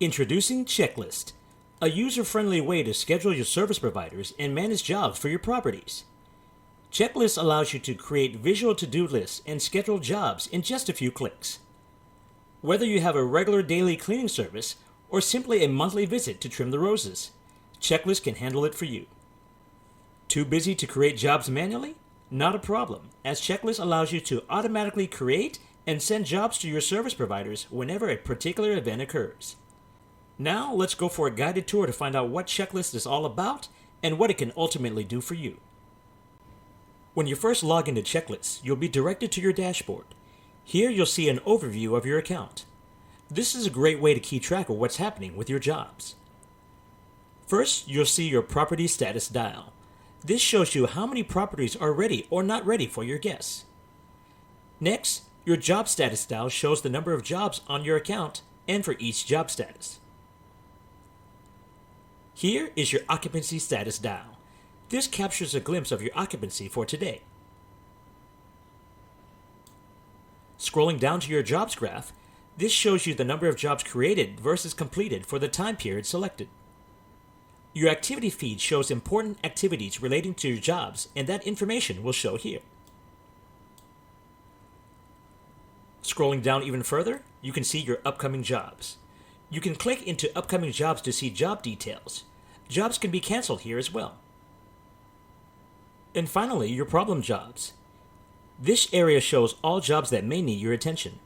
Introducing Checklist, a user-friendly way to schedule your service providers and manage jobs for your properties. Checklist allows you to create visual to-do lists and schedule jobs in just a few clicks. Whether you have a regular daily cleaning service or simply a monthly visit to trim the roses, Checklist can handle it for you. Too busy to create jobs manually? Not a problem, as Checklist allows you to automatically create and send jobs to your service providers whenever a particular event occurs. Now, let's go for a guided tour to find out what Checklist is all about and what it can ultimately do for you. When you first log into Checklist, you'll be directed to your dashboard. Here, you'll see an overview of your account. This is a great way to keep track of what's happening with your jobs. First, you'll see your property status dial. This shows you how many properties are ready or not ready for your guests. Next, your job status dial shows the number of jobs on your account and for each job status. Here is your occupancy status dial. This captures a glimpse of your occupancy for today. Scrolling down to your jobs graph, this shows you the number of jobs created versus completed for the time period selected. Your activity feed shows important activities relating to your jobs, and that information will show here. Scrolling down even further, you can see your upcoming jobs. You can click into upcoming jobs to see job details. Jobs can be canceled here as well. And finally, your problem jobs. This area shows all jobs that may need your attention.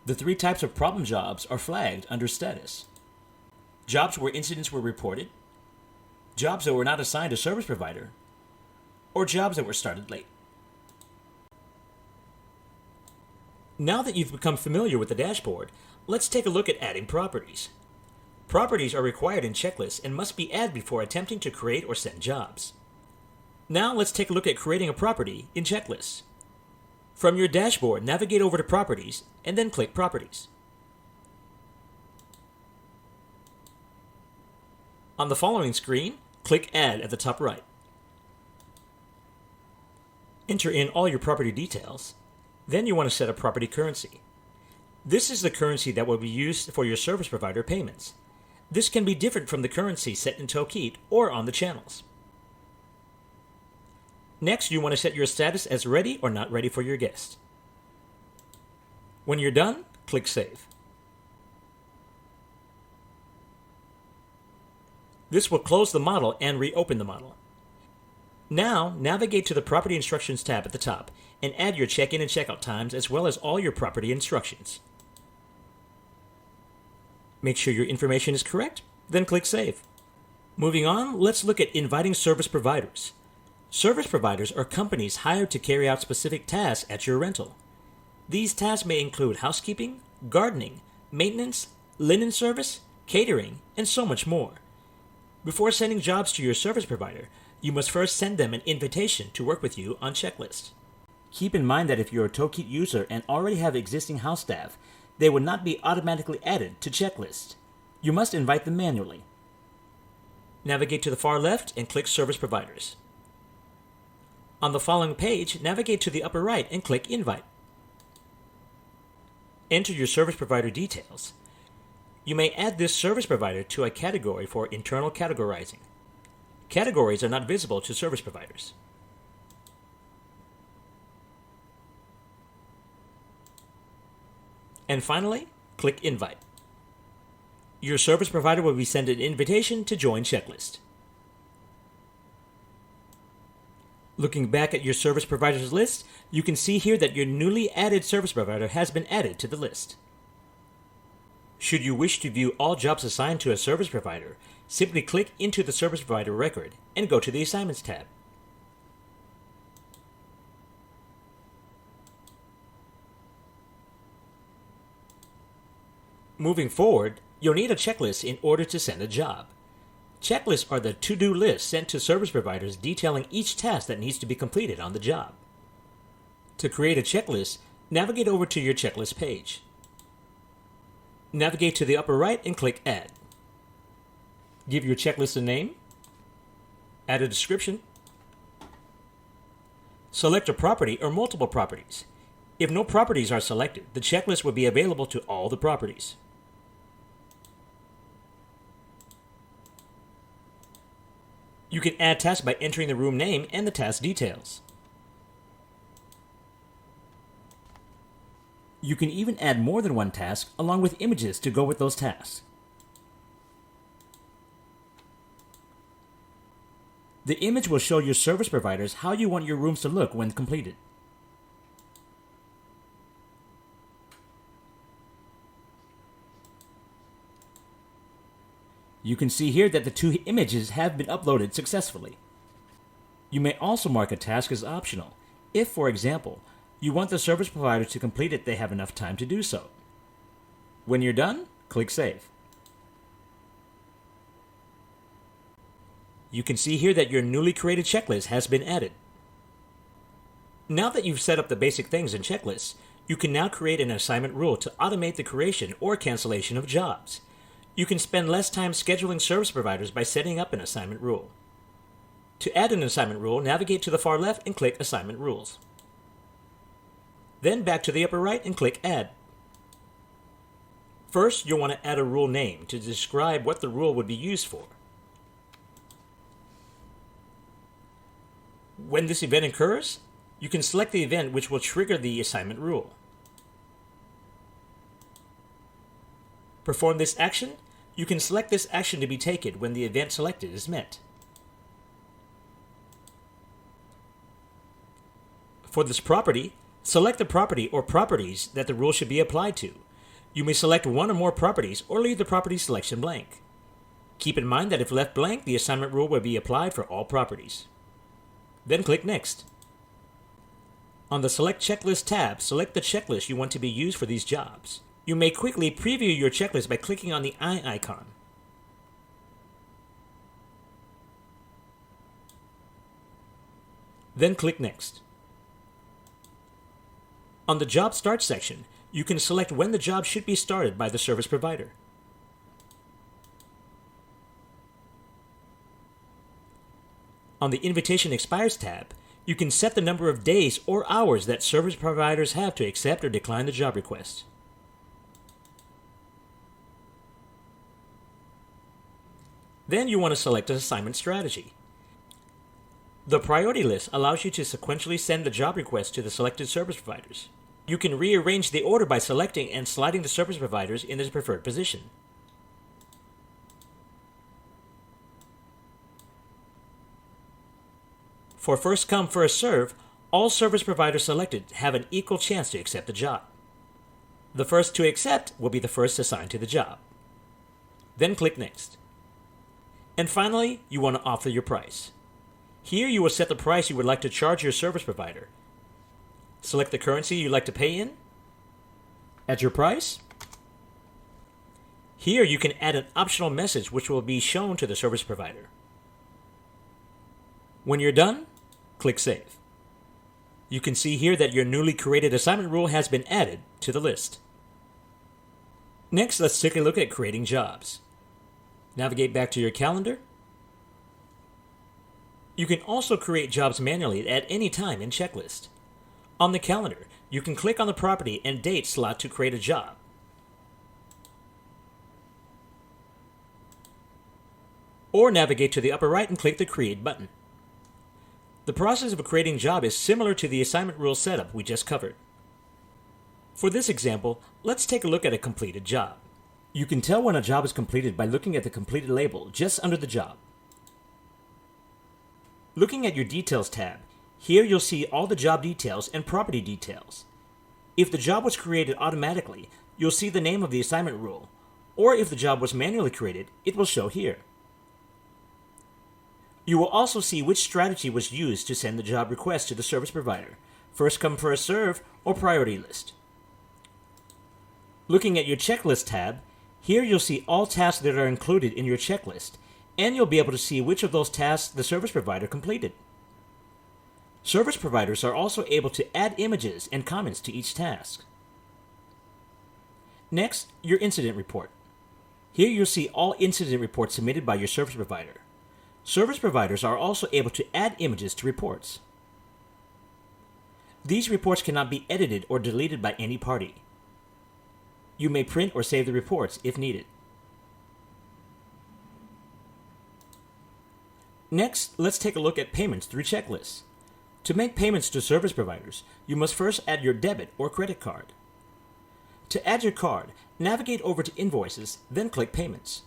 The 3 types of problem jobs are flagged under status. Jobs where incidents were reported, jobs that were not assigned a service provider, or jobs that were started late. Now that you've become familiar with the dashboard, let's take a look at adding properties. Properties are required in Checklist and must be added before attempting to create or send jobs. Now let's take a look at creating a property in Checklist. From your dashboard, navigate over to Properties and then click Properties. On the following screen, click Add at the top right. Enter in all your property details. Then you want to set a property currency. This is the currency that will be used for your service provider payments. This can be different from the currency set in Tokeet or on the channels. Next, you want to set your status as ready or not ready for your guest. When you're done, click Save. This will close the model and reopen the model. Now, navigate to the Property Instructions tab at the top and add your check-in and check-out times as well as all your property instructions. Make sure your information is correct, then click Save. Moving on, let's look at inviting service providers. Service providers are companies hired to carry out specific tasks at your rental. These tasks may include housekeeping, gardening, maintenance, linen service, catering, and so much more. Before sending jobs to your service provider, you must first send them an invitation to work with you on Checklist. Keep in mind that if you're a Tokeet user and already have existing house staff, they would not be automatically added to Checklist. You must invite them manually. Navigate to the far left and click Service Providers. On the following page, navigate to the upper right and click Invite. Enter your service provider details. You may add this service provider to a category for internal categorizing. Categories are not visible to service providers. And finally, click Invite. Your service provider will be sent an invitation to join Checklist. Looking back at your service providers list, you can see here that your newly added service provider has been added to the list. Should you wish to view all jobs assigned to a service provider, simply click into the service provider record and go to the Assignments tab. Moving forward, you'll need a checklist in order to send a job. Checklists are the to-do lists sent to service providers detailing each task that needs to be completed on the job. To create a checklist, navigate over to your checklist page. Navigate to the upper right and click Add. Give your checklist a name. Add a description. Select a property or multiple properties. If no properties are selected, the checklist will be available to all the properties. You can add tasks by entering the room name and the task details. You can even add more than one task along with images to go with those tasks. The image will show your service providers how you want your rooms to look when completed. You can see here that the two images have been uploaded successfully. You may also mark a task as optional, if, for example, you want the service provider to complete it they have enough time to do so. When you're done, click Save. You can see here that your newly created checklist has been added. Now that you've set up the basic things in checklists, you can now create an assignment rule to automate the creation or cancellation of jobs. You can spend less time scheduling service providers by setting up an assignment rule. To add an assignment rule, navigate to the far left and click Assignment Rules. Then back to the upper right and click Add. First, you'll want to add a rule name to describe what the rule would be used for. When this event occurs, you can select the event which will trigger the assignment rule. Perform this action. You can select this action to be taken when the event selected is met. For this property, select the property or properties that the rule should be applied to. You may select one or more properties or leave the property selection blank. Keep in mind that if left blank, the assignment rule will be applied for all properties. Then click Next. On the Select Checklist tab, select the checklist you want to be used for these jobs. You may quickly preview your checklist by clicking on the eye icon. Then click Next. On the Job Start section, you can select when the job should be started by the service provider. On the Invitation Expires tab, you can set the number of days or hours that service providers have to accept or decline the job request. Then you want to select an assignment strategy. The priority list allows you to sequentially send the job request to the selected service providers. You can rearrange the order by selecting and sliding the service providers in their preferred position. For first come, first serve, all service providers selected have an equal chance to accept the job. The first to accept will be the first assigned to the job. Then click Next. And finally, you want to author your price. Here you will set the price you would like to charge your service provider. Select the currency you'd like to pay in. Add your price. Here you can add an optional message which will be shown to the service provider. When you're done, click Save. You can see here that your newly created assignment rule has been added to the list. Next, let's take a look at creating jobs. Navigate back to your calendar. You can also create jobs manually at any time in Checklist. On the calendar, you can click on the property and date slot to create a job. Or navigate to the upper right and click the Create button. The process of creating a job is similar to the assignment rule setup we just covered. For this example, let's take a look at a completed job. You can tell when a job is completed by looking at the completed label just under the job. Looking at your Details tab, here you'll see all the job details and property details. If the job was created automatically, you'll see the name of the assignment rule, or if the job was manually created, it will show here. You will also see which strategy was used to send the job request to the service provider, first come first serve or priority list. Looking at your Checklist tab, here you'll see all tasks that are included in your checklist, and you'll be able to see which of those tasks the service provider completed. Service providers are also able to add images and comments to each task. Next, your incident report. Here you'll see all incident reports submitted by your service provider. Service providers are also able to add images to reports. These reports cannot be edited or deleted by any party. You may print or save the reports if needed. Next, let's take a look at payments through checklists. To make payments to service providers, you must first add your debit or credit card. To add your card, navigate over to Invoices, then click Payments.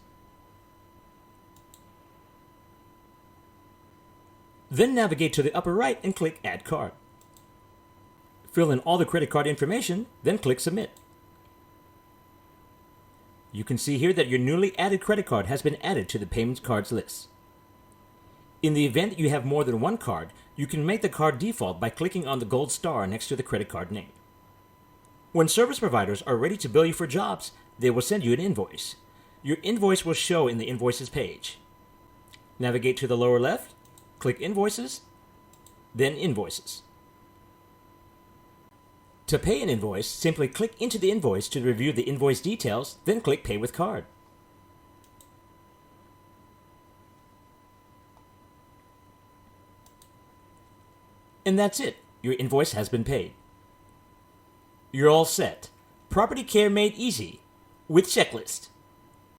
Then navigate to the upper right and click Add Card. Fill in all the credit card information, then click Submit. You can see here that your newly added credit card has been added to the Payments Cards list. In the event that you have more than one card, you can make the card default by clicking on the gold star next to the credit card name. When service providers are ready to bill you for jobs, they will send you an invoice. Your invoice will show in the Invoices page. Navigate to the lower left, click Invoices, then Invoices. To pay an invoice, simply click into the invoice to review the invoice details, then click Pay with Card. And that's it. Your invoice has been paid. You're all set. Property care made easy with Checklist.